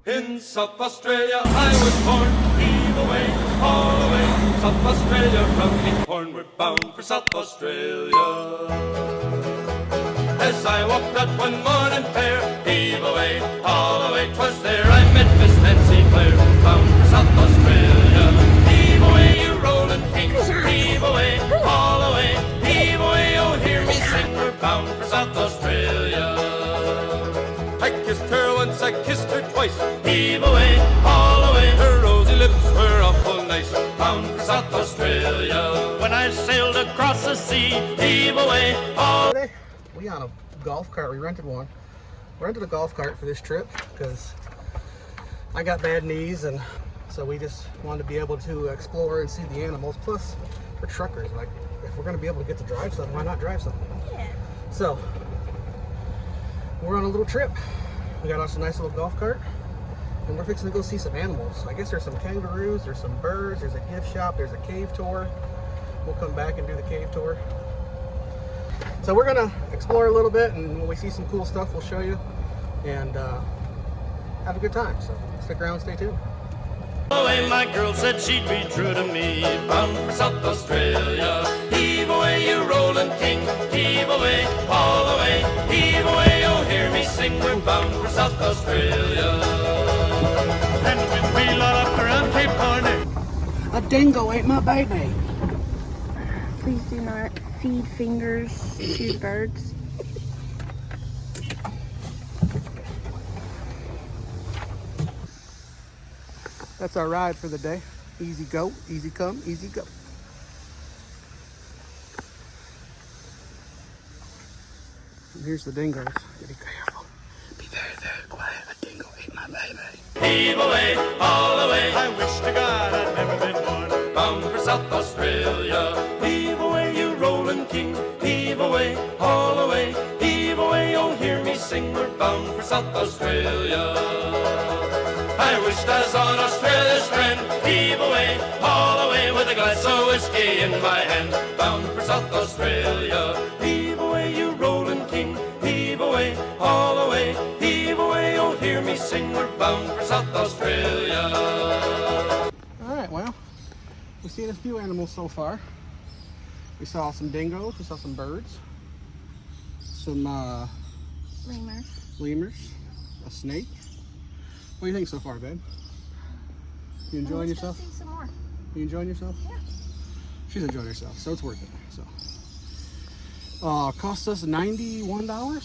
In South Australia I was born, heave away, haul away. South Australia, from Cape Horn, we're bound for South Australia. As I walked out one morning fair, heave away, haul away. 'Twas there I met Miss Nancy Blair, bound for South Australia. Heave away, you rolling kings, heave away, haul away. Heave away, oh hear me sing, we're bound for South Australia. I kissed her once, I kissed her twice. Heave away, haul away. Her rosy lips were awful nice. Bound for South Australia. When I sailed across the sea, heave away, haul. Today, we on a golf cart. We rented one. We rented a golf cart for this trip because I got bad knees, and so we just wanted to be able to explore and see the animals. Plus, we're truckers. Like, if we're going to be able to get to drive something, why not drive something? Yeah. So, we're on a little trip. We got us a nice little golf cart, and we're fixing to go see some animals. I guess there's some kangaroos, there's some birds, there's a gift shop, there's a cave tour. We'll come back and do the cave tour. So we're gonna explore a little bit, and when we see some cool stuff, we'll show you, and have a good time. So stick around, stay tuned. Away, my girl said she'd be true to me. Bound for South Australia. Heave away, you rolling king. Heave away, haul away. Heave away, oh hear me sing. We're bound for South Australia. And when we lot up around Cape Horn, A dingo ate my baby. Please do not feed fingers to birds. That's our ride for the day. Easy go, easy come, easy go. And here's the dingoes. Be careful. Be very, very quiet. A dingo ate my baby. heave away, haul away. I wish to God I'd never been born. Bound for South Australia. Heave away, you rolling king. Heave away, haul away. Heave away, oh hear me sing. We're bound for South Australia. I wished I was on Australia's friend. Heave away, haul away, with a glass of whiskey in my hand. Bound for South Australia. Heave away, you rolling king. Heave away, haul away. Heave away, oh hear me sing. We're bound for South Australia. All right, well, we've seen a few animals so far. We saw some dingoes, we saw some birds, some lemurs, a snake. What do you think so far, babe? You enjoying yourself? Let's go see some more. You enjoying yourself? Yeah. She's enjoying herself, so it's worth it. So, cost us $91,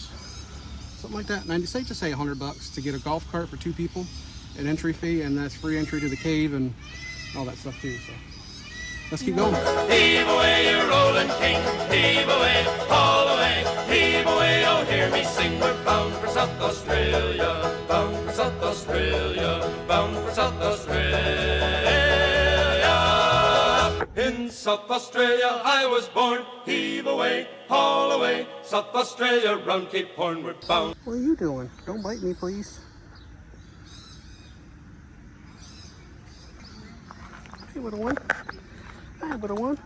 something like that. Safe to say $100 to get a golf cart for 2 people, an entry fee, and that's free entry to the cave and all that stuff too. So, let's keep going. Heave away, you rolling king. Heave away, haul away. Heave away, oh hear me sing. We're bound for South Australia. Bound for South Australia. Bound for South Australia. In South Australia I was born. Heave away, haul away. South Australia, round Cape Horn, we're bound. What are you doing? Don't bite me, please. Hey, little one. Hi, little one.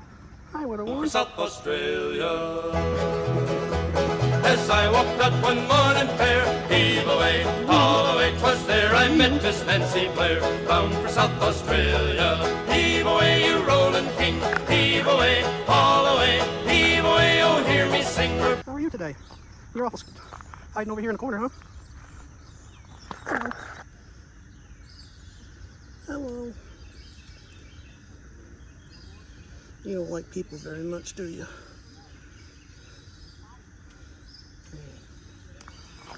Hi, little For one. South Australia. As I walked out one morning fair, heave away, haul away. 'Twas there I met Miss Nancy Blair, bound for South Australia. Heave away, you rolling king. Heave away, haul away. Heave away, oh hear me sing. How are you today? You're awful hiding over here in the corner, huh? Hello. Hello. You don't like people very much, do you?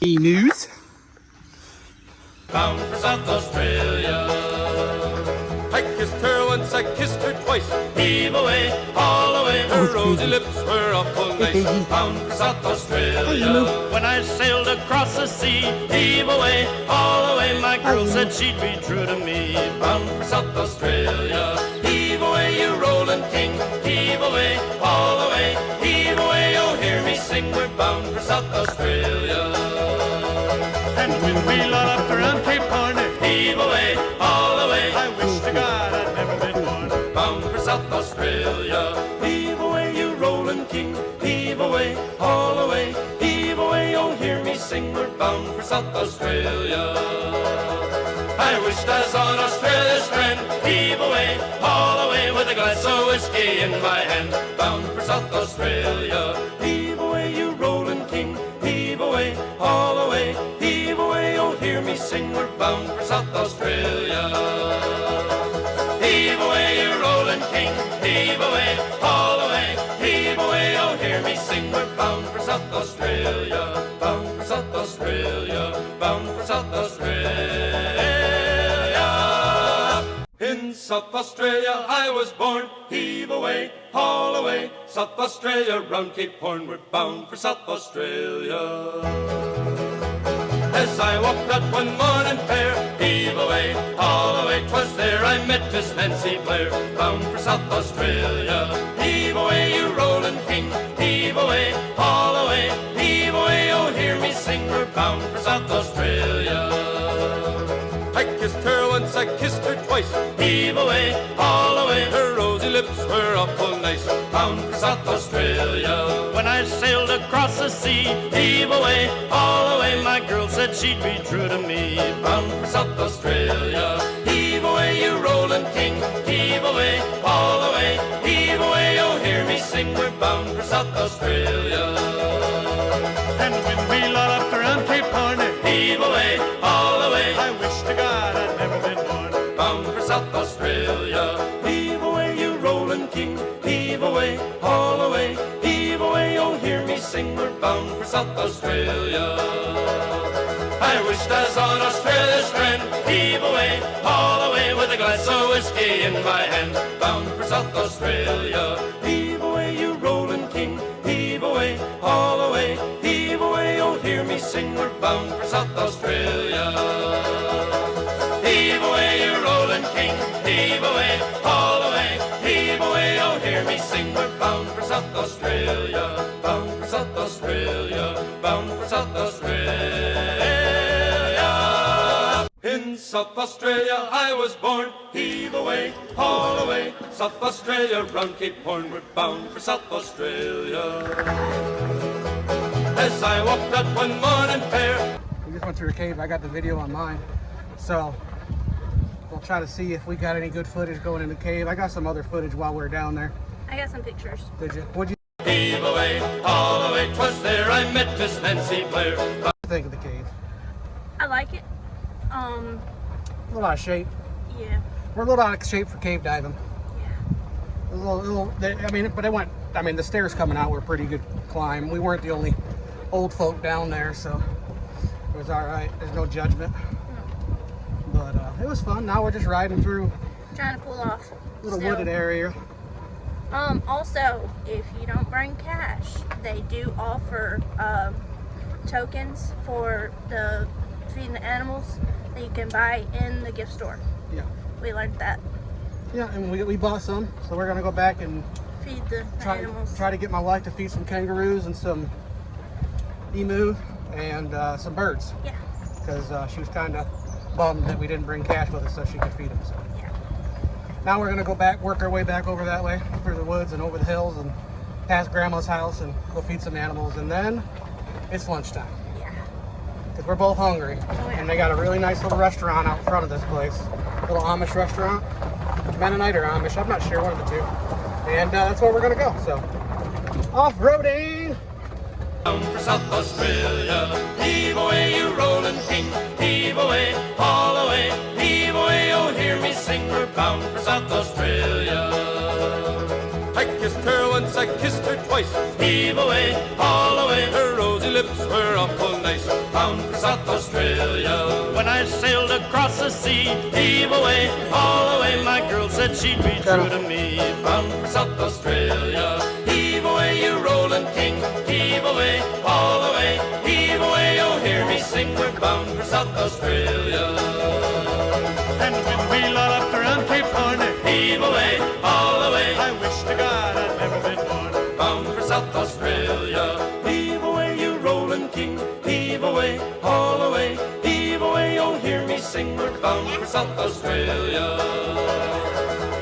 E-news. Bound for South Australia. I kissed her once, I kissed her twice. Heave away, haul away. Her rosy lips were awful nice. Bound for South Australia. When I sailed across the sea, heave away, haul away. My girl said she'd be true to me. Bound for South Australia. Heave away, you rolling king. Heave away, haul away. Heave away, oh hear me sing. We're bound for South Australia. And when we lot up around Cape Horn, heave away, haul away. I wish to God I'd never been born. Bound for South Australia. Heave away, you rolling king. Heave away, haul away. Heave away, oh hear me sing. We're bound for South Australia. I wished I was on Australia's friend. Heave away, haul away with a glass of whiskey in my hand. Bound for South Australia. Heave away, you rolling king. Heave away, haul away. Heave away, oh hear me sing. We're bound for South Australia. Heave away, you rolling king. Heave away, haul away. Heave away, oh hear me sing. We're bound for South Australia. Bound for South Australia. Bound for South Australia. In South Australia I was born. Heave away, haul away. South Australia, round Cape Horn. We're bound for South Australia. As I walked out one morning fair, heave away, haul away, 'twas there I met Miss Nancy Blair, bound for South Australia. Heave away, you rolling king, heave away, haul away, heave away, oh hear me sing, we're bound for South Australia. I kissed her once, I kissed her twice, heave away, haul away, her rosy lips were awful nice, bound for South Australia. When I sailed across the sea, heave away, haul away, my girl said she'd be true to me, bound for South Australia. Heave away, you rolling king, heave away, haul away, heave away, oh hear me sing, we're bound for South Australia. And when we lolloped around Cape Horn, heave away, haul away, I wish to God I'd never been born, bound for South Australia. Heave away, you rolling king, heave away, haul away, heave away, oh hear me sing, we're bound for South Australia. I wished I was on Australia's friend, heave away, haul away with a glass of whiskey in my hand, bound for South Australia. Heave away, you rolling king, heave away, haul away, heave away, oh hear me sing, we're bound for South Australia. Heave away, you rolling king, heave away, haul away, heave away, oh hear me sing, we're bound for South Australia, bound for South Australia, bound for South Australia. In South Australia I was born, heave away, haul away, South Australia, round Cape Horn, we're bound for South Australia. As I walked out one morning fair. We just went through a cave. I got the video on mine, so we'll try to see if we got any good footage going in the cave. I got some other footage while we were down there. I got some pictures. Did you? What'd you Heave away, haul away, 'twas there I met Miss Nancy Blair. think of the cave? I like it. A little out of shape. Yeah. We're a little out of shape for cave diving. Yeah. A little, I mean, but the stairs coming out were a pretty good climb. We weren't the only old folk down there, so it was all right. There's no judgment. But it was fun. Now we're just riding through Trying to pull off. a little Still. wooded area. Also, if you don't bring cash, they do offer tokens for the feeding the animals that you can buy in the gift store. Yeah. We learned that. Yeah, and we bought some, so we're gonna go back and Feed the animals. try to get my wife to feed some kangaroos and some emu and some birds. Yeah. Because she was kind of bummed that we didn't bring cash with us so she could feed them. So. Yeah. Now we're gonna go back, work our way back over that way, through the woods and over the hills and past Grandma's house and go feed some animals, and then it's lunchtime. Yeah. Because we're both hungry. Oh, yeah. And they got a really nice little restaurant out front of this place. Little Amish restaurant. Mennonite or Amish, I'm not sure, one of the two. And that's where we're gonna go, so. Off-roading! Bound for South Australia. Heave away, you rolling king. Heave away, haul away. Heave away, oh hear me sing. We're bound for South Australia. I kissed her once, I kissed her twice. Heave away, haul away. Her rosy lips were awful nice. Bound for South Australia. When I sailed across the sea, heave away, haul away. My girl said she'd be true to me. Bound for South Australia. Heave away, you rolling king. Heave away, haul away. Heave away, oh hear me sing. We're bound for South Australia. And when we lolloped around Cape Horn, heave away, haul away. I wish to God I'd never been born. Bound for South Australia. Heave away, you rolling king. Heave away, haul away. Heave away, oh hear me sing. We're bound for South Australia.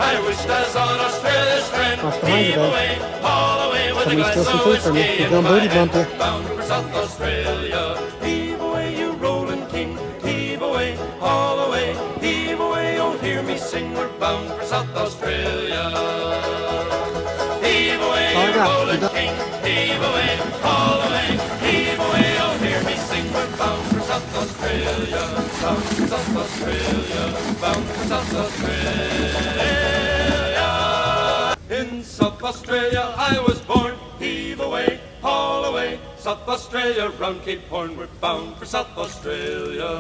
I wished I was on Australia's friend. Heave away, haul away with a glass of whiskey in my hand. Bound for South Australia. Heave away, you rolling king. Heave away, haul away. Heave away, oh, hear me sing, we're bound for South Australia. Heave away, Oh, I you got it. rolling king, heave away, haul away. Heave away, oh, hear me sing, we're bound for South Australia. Bound for South Australia, bound for South Australia. In South Australia I was born. Heave away, haul away. South Australia, round Cape Horn, we're bound for South Australia.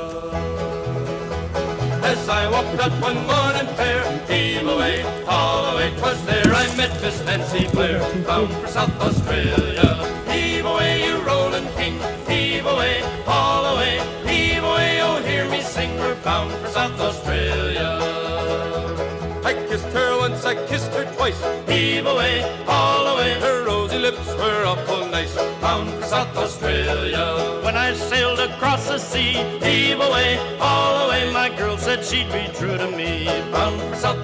As I walked out one morning fair, heave away, haul away, 'twas there I met Miss Nancy Blair, bound for South Australia. Heave away, you rolling king, heave away, haul away, heave away, oh, hear me sing, we're bound for South Australia. I kissed her once, I kissed her twice, heave away, haul away, her rosy lips were awful nice, bound for South Australia. When I sailed across the sea, heave away, haul away, my girl said she'd be true to me, bound for South